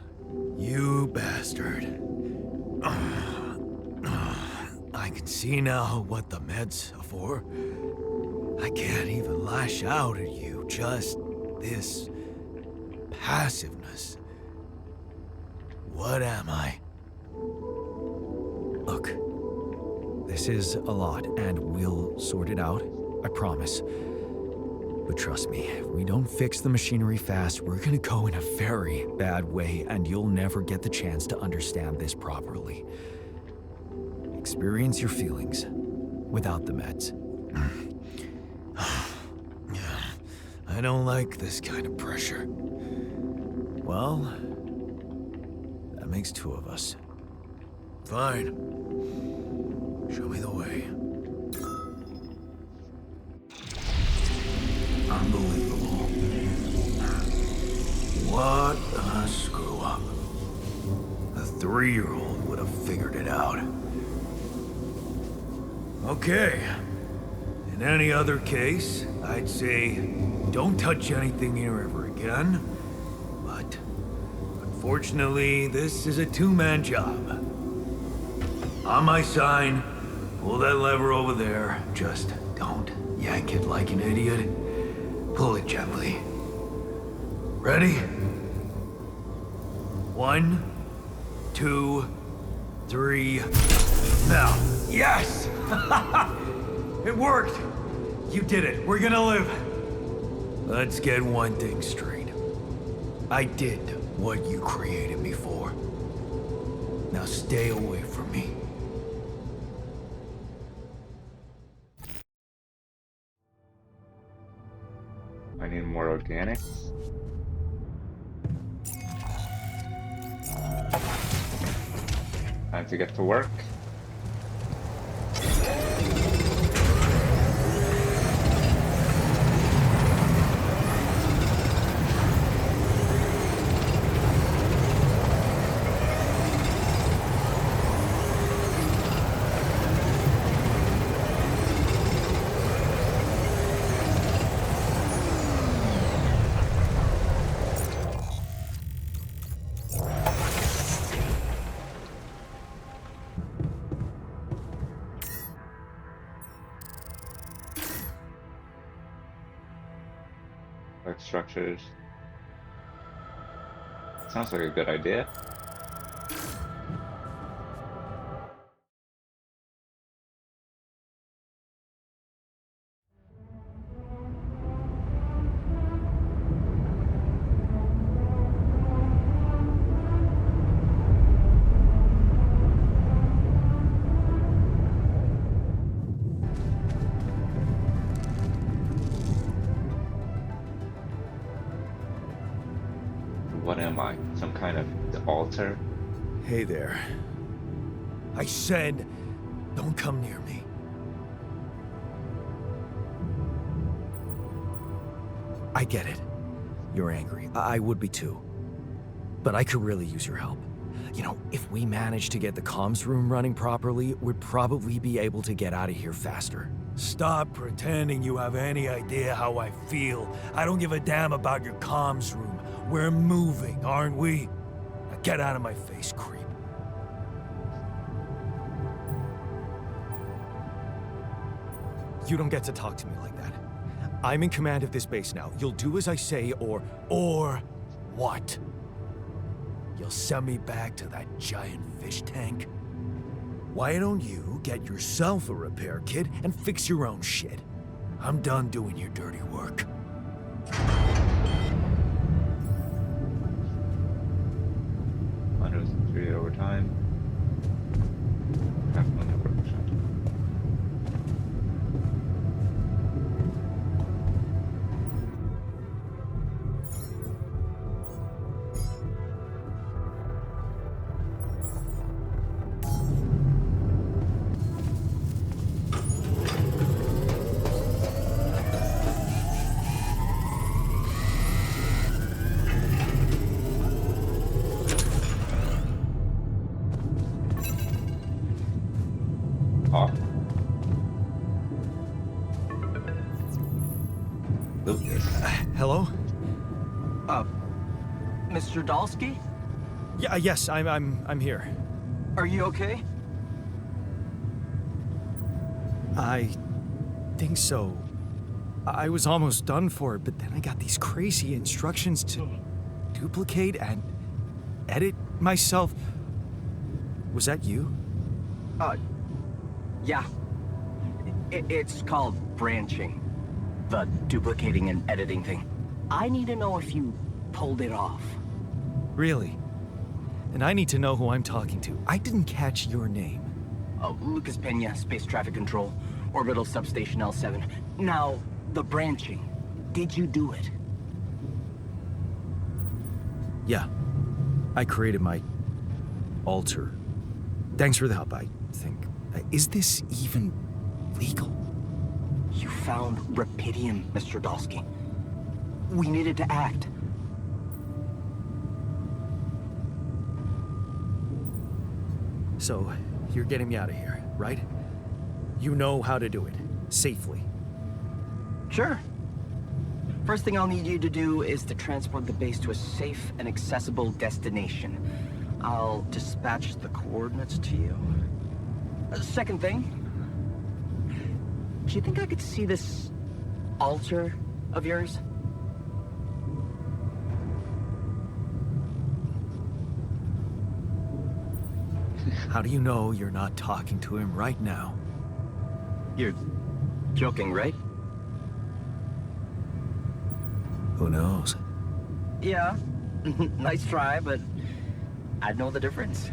You bastard. I can see now what the meds are for. I can't even lash out at you, just this passiveness. What am I? Look, this is a lot, and we'll sort it out, I promise. But trust me, if we don't fix the machinery fast, we're gonna go in a very bad way, and you'll never get the chance to understand this properly. Experience your feelings without the meds. I don't like this kind of pressure. Well, that makes two of us. Fine. Show me the way. Unbelievable. What a screw up. A 3-year-old would have figured it out. Okay. In any other case, I'd say don't touch anything here ever again. But unfortunately, this is a two-man job. On my sign, pull that lever over there. Just don't yank it like an idiot. Pull it gently. Ready? 1, 2, 3. Now. Yes! It worked! You did it. We're gonna live. Let's get one thing straight. I did what you created me for. Now stay away from me. I need more organics. Time to get to work. Like structures. Sounds like a good idea. What am I? Some kind of altar? Hey there. I said, don't come near me. I get it. You're angry. I would be too. But I could really use your help. You know, if we manage to get the comms room running properly, we'd probably be able to get out of here faster. Stop pretending you have any idea how I feel. I don't give a damn about your comms room. We're moving, aren't we? Now get out of my face, creep. You don't get to talk to me like that. I'm in command of this base now. You'll do as I say, or what? You'll send me back to that giant fish tank? Why don't you get yourself a repair kit and fix your own shit? I'm done doing your dirty work. Minus 3 overtime. Half million production. Oh. Lucas. Hello? Mr. Dalsky? Yeah, yes, I'm here. Are you okay? I think so. I was almost done for it, but then I got these crazy instructions to duplicate and edit myself. Was that you? Yeah. It's called branching. The duplicating and editing thing. I need to know if you pulled it off. Really? And I need to know who I'm talking to. I didn't catch your name. Lucas Pena, Space Traffic Control, Orbital Substation L7. Now, the branching. Did you do it? Yeah. I created my alter. Thanks for the help, I think. Is this even legal? You found Rapidium, Mr. Dalsky. We needed to act. So, you're getting me out of here, right? You know how to do it. Safely. Sure. First thing I'll need you to do is to transport the base to a safe and accessible destination. I'll dispatch the coordinates to you. Second thing, do you think I could see this altar of yours? How do you know you're not talking to him right now? You're joking, right? Who knows? Yeah. Nice try, but I'd know the difference.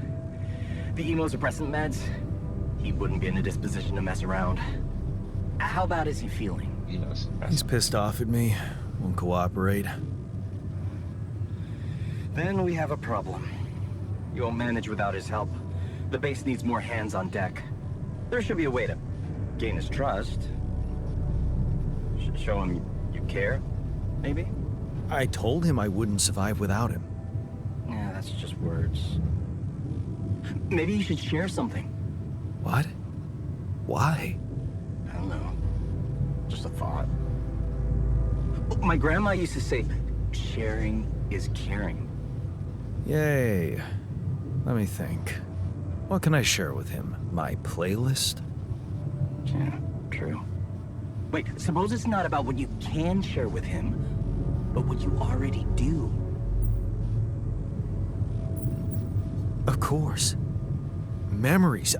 The immunosuppressant meds, he wouldn't be in a disposition to mess around. How bad is he feeling? He knows. He's pissed off at me. Won't cooperate. Then we have a problem. You won't manage without his help. The base needs more hands on deck. There should be a way to gain his trust. Show him you care, maybe? I told him I wouldn't survive without him. Yeah, that's just words. Maybe you should share something. What? Why? I don't know. Just a thought. My grandma used to say, sharing is caring. Yay. Let me think. What can I share with him? My playlist? Yeah, true. Wait, suppose it's not about what you can share with him, but what you already do. Of course. Memories.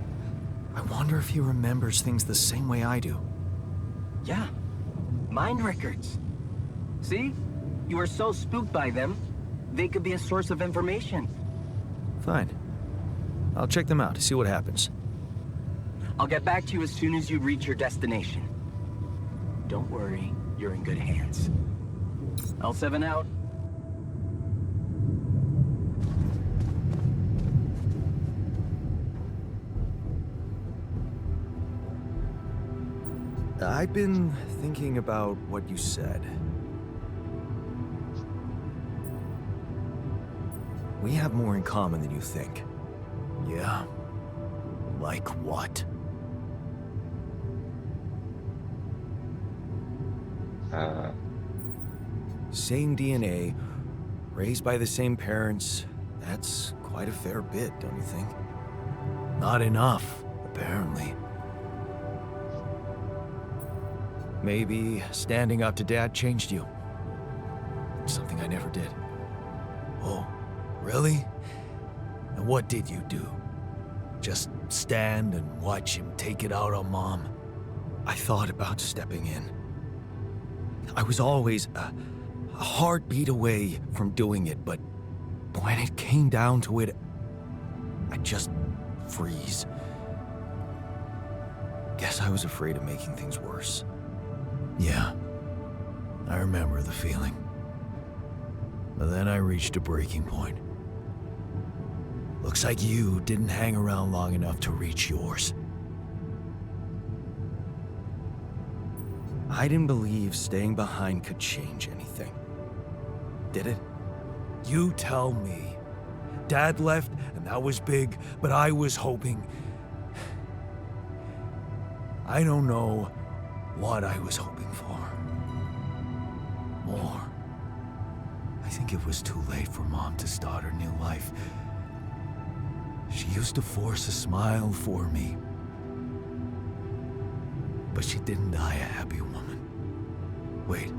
I wonder if he remembers things the same way I do. Yeah. Mind records. See? You are so spooked by them, they could be a source of information. Fine. I'll check them out, see what happens. I'll get back to you as soon as you reach your destination. Don't worry, you're in good hands. L7 out. I've been thinking about what you said. We have more in common than you think. Yeah? Like what? Same DNA, raised by the same parents. That's quite a fair bit, don't you think? Not enough, apparently. Maybe standing up to Dad changed you. Something I never did. Oh, really? And what did you do? Just stand and watch him take it out on Mom? I thought about stepping in. I was always a heartbeat away from doing it, but when it came down to it, I'd just freeze. Guess I was afraid of making things worse. Yeah, I remember the feeling. But then I reached a breaking point. Looks like you didn't hang around long enough to reach yours. I didn't believe staying behind could change anything. Did it? You tell me. Dad left, and that was big, but I was hoping... I don't know what I was hoping for. More. I think it was too late for Mom to start her new life. She used to force a smile for me. But she didn't die a happy woman. Wait,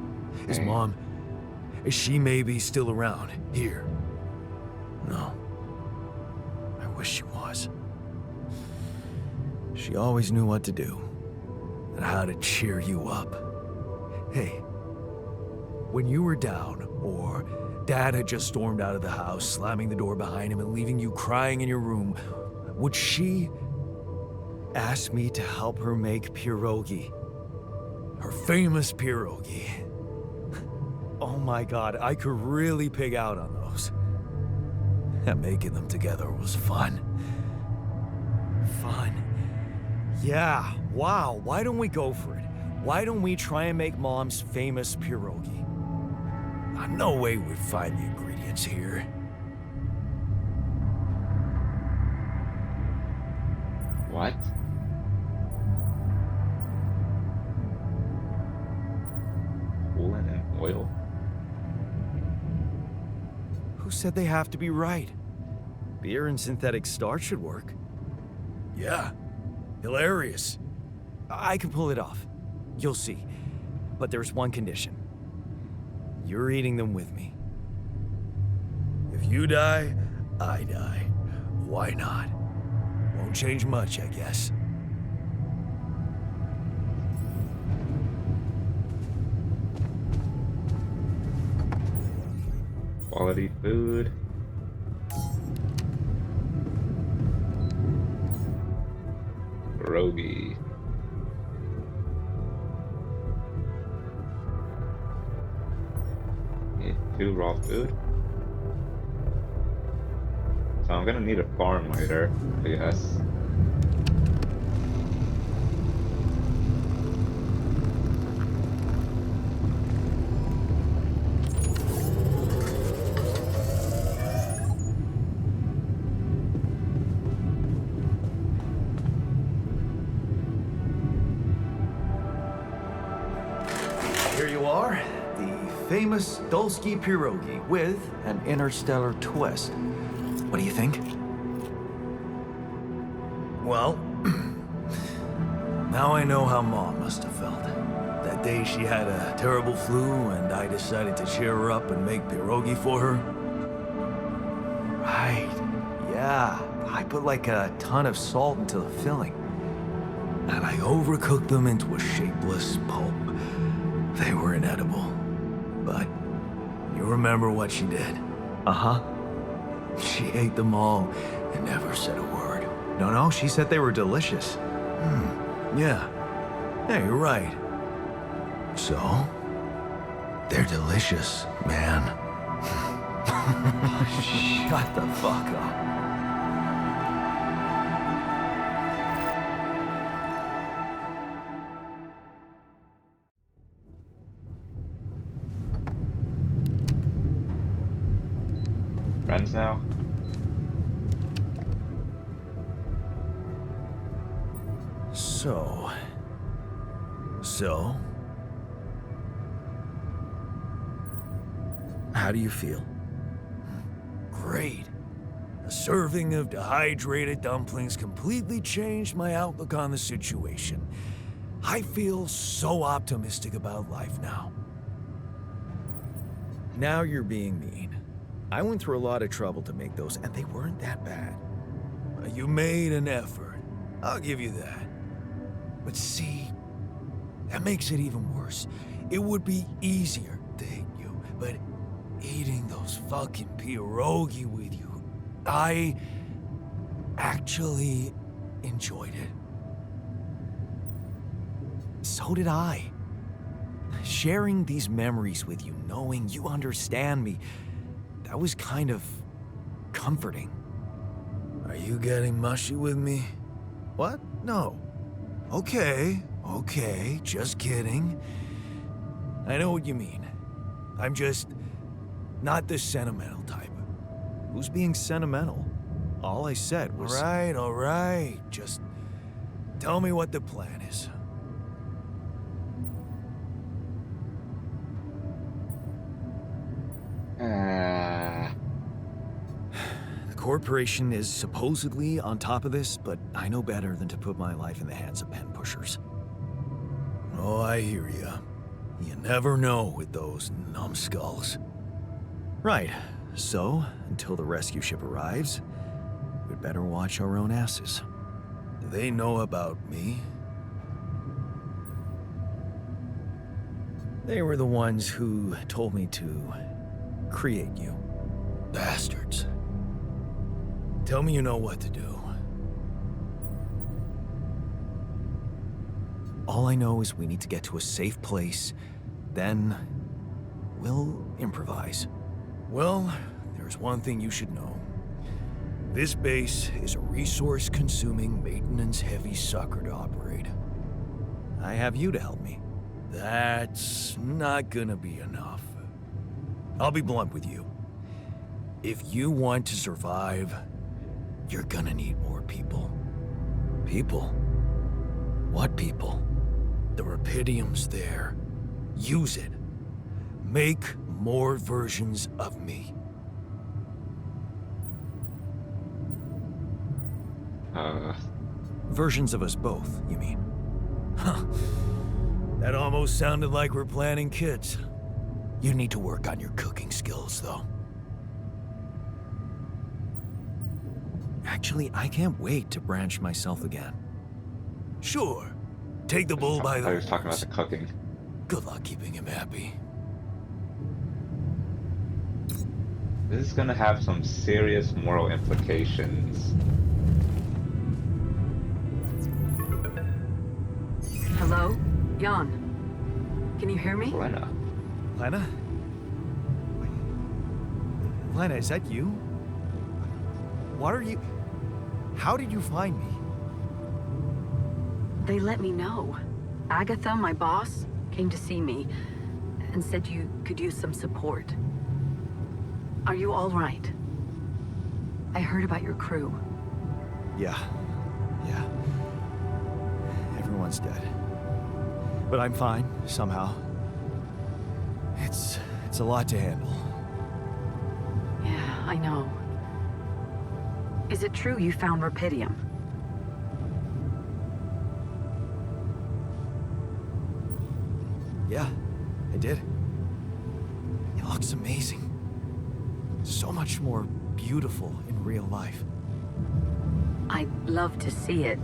is Mom... Is she maybe still around, here? No. I wish she was. She always knew what to do, and how to cheer you up. Hey, when you were down, or Dad had just stormed out of the house, slamming the door behind him and leaving you crying in your room, would she ask me to help her make pierogi? Her famous pierogi. Oh my God, I could really pig out on those. And making them together was fun. Fun. Yeah, wow, why don't we go for it? Why don't we try and make Mom's famous pierogi? No way we'd find the ingredients here. What? Coolant and oil? Who said they have to be right? Beer and synthetic starch should work. Yeah, hilarious. I can pull it off. You'll see. But there's one condition. You're eating them with me. If you die, I die. Why not? Won't change much, I guess. Quality food. Pierogi. Two raw food. So I'm gonna need a farm later, I guess. Here you are, the famous Dulski pierogi with an interstellar twist. What do you think? Well, now I know how Mom must have felt. That day she had a terrible flu and I decided to cheer her up and make pierogi for her. Right, yeah. I put like a ton of salt into the filling. And I overcooked them into a shapeless pulp. They were inedible. But you remember what she did? Uh-huh. She ate them all and never said a word. No, she said they were delicious. Yeah. Yeah, you're right. So, they're delicious, man. Shut the fuck up. Friends now? So... How do you feel? Great. A serving of dehydrated dumplings completely changed my outlook on the situation. I feel so optimistic about life now. Now you're being mean. I went through a lot of trouble to make those, and they weren't that bad. You made an effort. I'll give you that. But see, that makes it even worse. It would be easier to hate you, but eating those fucking pierogi with you, I actually enjoyed it. So did I. Sharing these memories with you, knowing you understand me, that was kind of comforting. Are you getting mushy with me? What? No. Okay, just kidding. I know what you mean. I'm just not the sentimental type. Who's being sentimental? All I said was... All right. Just tell me what the plan is. The corporation is supposedly on top of this, but I know better than to put my life in the hands of pen pushers. Oh, I hear ya. You never know with those numbskulls. Right. So, until the rescue ship arrives, we'd better watch our own asses. Do they know about me? They were the ones who told me to create you. Bastards. Tell me you know what to do. All I know is we need to get to a safe place, then we'll improvise. Well, there's one thing you should know. This base is a resource-consuming, maintenance-heavy sucker to operate. I have you to help me. That's not gonna be enough. I'll be blunt with you. If you want to survive, you're gonna need more people. People? What people? The Rapidium's there. Use it. Make more versions of me. Versions of us both, you mean? Huh. That almost sounded like we're planning kids. You need to work on your cooking skills, though. Actually, I can't wait to branch myself again. Sure. Take the bull by the I was talking about horns. the cooking. Good luck keeping him happy. This is gonna have some serious moral implications. Hello? Jan? Can you hear me? Lena. Lena? Lena, is that you? What are you... How did you find me? They let me know. Agatha, my boss, came to see me and said you could use some support. Are you all right? I heard about your crew. Yeah. Everyone's dead. But I'm fine, somehow. It's a lot to handle. Yeah, I know. Is it true you found Rapidium? Yeah, I did. It looks amazing. So much more beautiful in real life. I'd love to see it.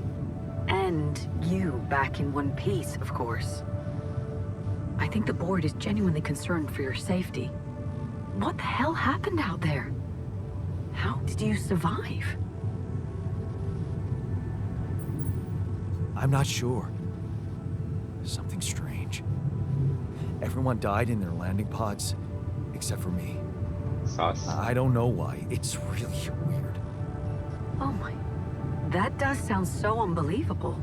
And you back in one piece, of course. I think the board is genuinely concerned for your safety. What the hell happened out there? How did you survive? I'm not sure. Something strange. Everyone died in their landing pods, except for me. Sus. I don't know why. It's really weird. Oh my... That does sound so unbelievable.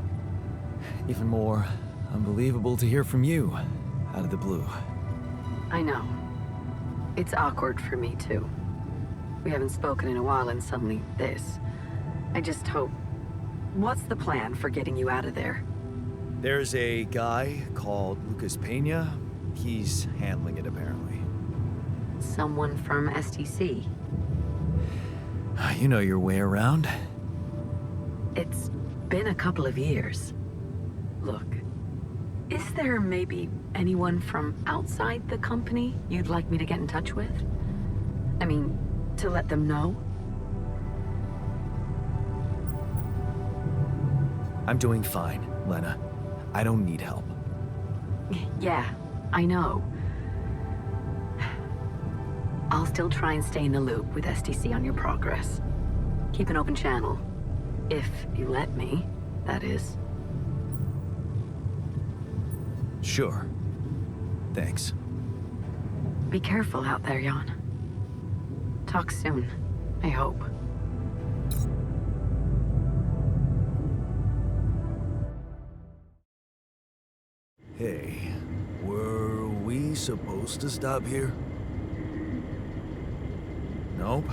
Even more unbelievable to hear from you, out of the blue. I know. It's awkward for me, too. We haven't spoken in a while and suddenly this. I just hope... What's the plan for getting you out of there? There's a guy called Lucas Pena. He's handling it, apparently. Someone from STC. You know your way around. It's been a couple of years. Look, is there maybe anyone from outside the company you'd like me to get in touch with? I mean, to let them know? I'm doing fine, Lena. I don't need help. Yeah, I know. I'll still try and stay in the loop with STC on your progress. Keep an open channel. If you let me, that is. Sure. Thanks. Be careful out there, Jan. Talk soon, I hope. Hey, were we supposed to stop here? Nope.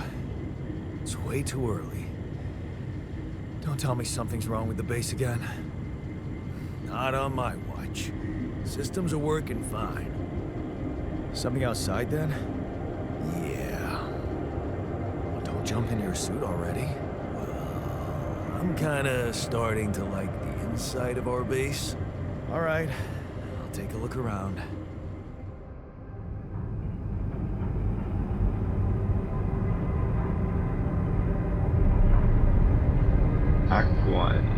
It's way too early. Don't tell me something's wrong with the base again. Not on my watch. Systems are working fine. Something outside then? Yeah. Well, don't jump in your suit already. I'm kinda starting to like the inside of our base. All right, I'll take a look around. Act 1.